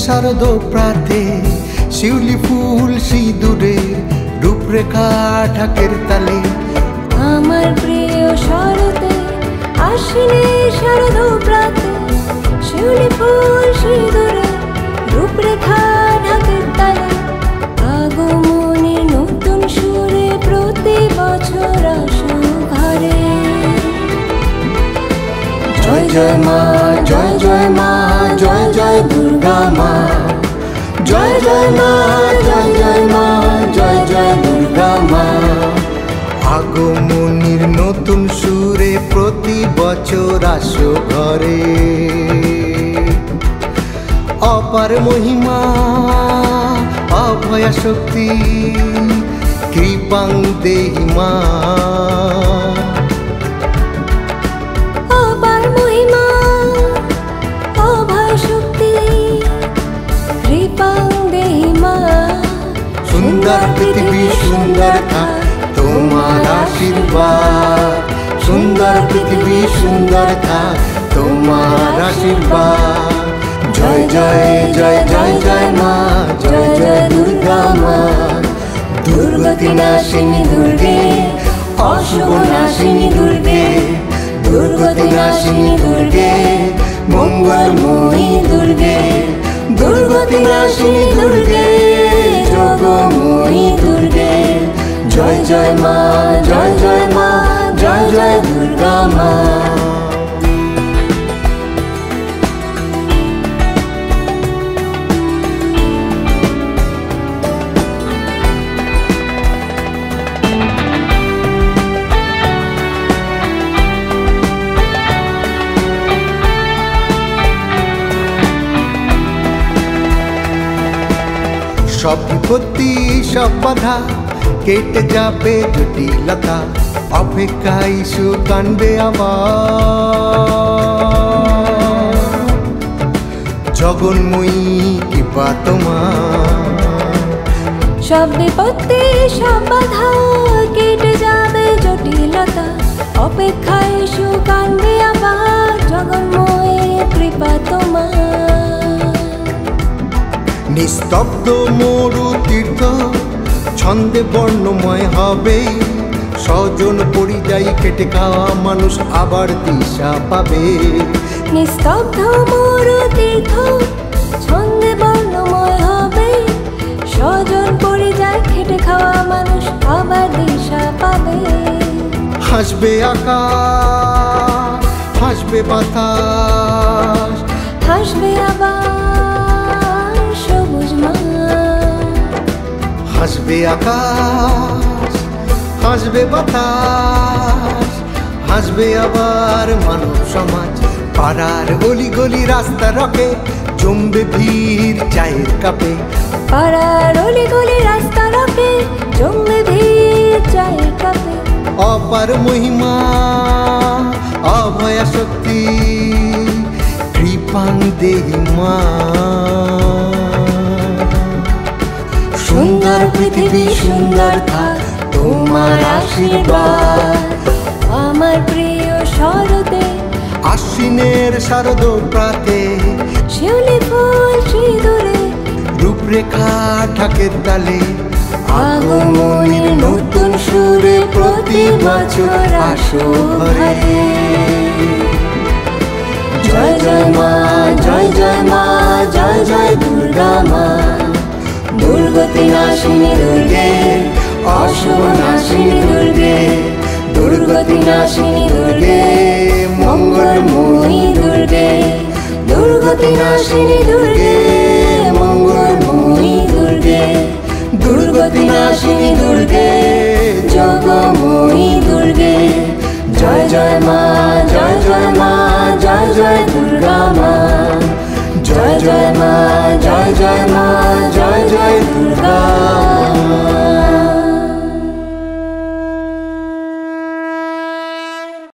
শারদ প্রাতে শিউলি ফুল সিঁদুরে রূপরেখা ঢাকের তালে আমার প্রিয় শরতে আশ্বিনে শারদ প্রাতে শিউলি ফুল সিঁদুরে রূপরেখা ঢাকের তালে আগমনের নতুন সুরে প্রতি বছর আসো ঘরে। জয় জয় মা জয় জয় মা জয় জয় দুর্গা মা জয় জয় মা জয় জয় মা জয় জয় দুর্গা মা। আগমনীর নতুন সুরে প্রতি বছর আসো ঘরে। অপার মহিমা অভয়া শক্তি কৃপাং দেহি মা। অপার মহিমা অভয় শক্তি কৃপাং দেহি মা। সুন্দর পৃথিবী সুন্দর থাক তোমার আশীর্বাদ। সুন্দর পৃথিবী সুন্দর থাক তোমার আশীর্বাদ। জয় জয় জয় জয় জয় মা জয় জয় দুর্গা মা। দুর্গতি নাশিনী দুর্গে অশুভ নাশিনী দুর্গে দুর্গতি নাশিনী দুর্গে মঙ্গলময়ী দুর্গে দুর্গতি নাশিনী দুর্গে যোগময়ী দুর্গে। জয় জয় মা জয় জয় মা জয় জয় দুর্গা মা। সব বিপত্তি সব বাধা কেটে যাবে জটিলতা। অপেক্ষায় সুখ আনবে আবার জগন্ময়ী কৃপা তোমার। সব বিপত্তি সব বাধা কেটে যাবে জটিলতা। অপেক্ষায় সুখ আনবে আবার জগন্ময়ী কৃপা তোমার। নিস্তব্ধ মরু তীর্থ ছন্দে বর্ণময় হবে। স্বজন পরিযায়ী কেটে খাওয়া মানুষ আবার দিশা পাবে। নিস্তব্ধ মরু তীর্থ ছন্দে বর্ণময় হবে। স্বজন পরিযায় খেটে খাওয়া মানুষ আবার দিশা পাবে। হাসবে আকাশ হাসবে বাতাস হাসবে আবার সবুজ মাঠ। হাসবে আকাশ হাসবে বাতাস হাসবে আবার মানব সমাজ। পাড়ার গলি গলি রাস্তা রকে জমবে ভিড় চায়ের কাপে। পাড়ার অলি গলি রাস্তা রকে জমবে ভিড় চায়ের কাপে। অপার মহিমা অভয়া শক্তি কৃপাং দেহি মা। সুন্দর পৃথিবী সুন্দর থাক তোমার আশীর্বাদ। আমার প্রিয় শরতে আশ্বিনের শারদ প্রাতে শিউলি ফুল সিঁদুরে রূপরেখা ঢাকের তালে আগমনীর নতুন সুরে প্রতি বছর আসো ঘরে। জয় জয় মা জয় জয় মা জয় জয় দুর্গা মা। দুর্গতি নাশিনী দুর্গে অশুভ নাশিনী দুর্গে দুর্গতি নাশিনী দুর্গে মঙ্গলময়ী দুর্গে দুর্গতি নাশিনী দুর্গে মঙ্গলময়ী দুর্গে দুর্গতি নাশিনী দুর্গে যোগময়ী দুর্গে। জয় জয় মা জয় জয় মা জয় জয় দুর্গা মা জয় জয় মা জয় জয় মা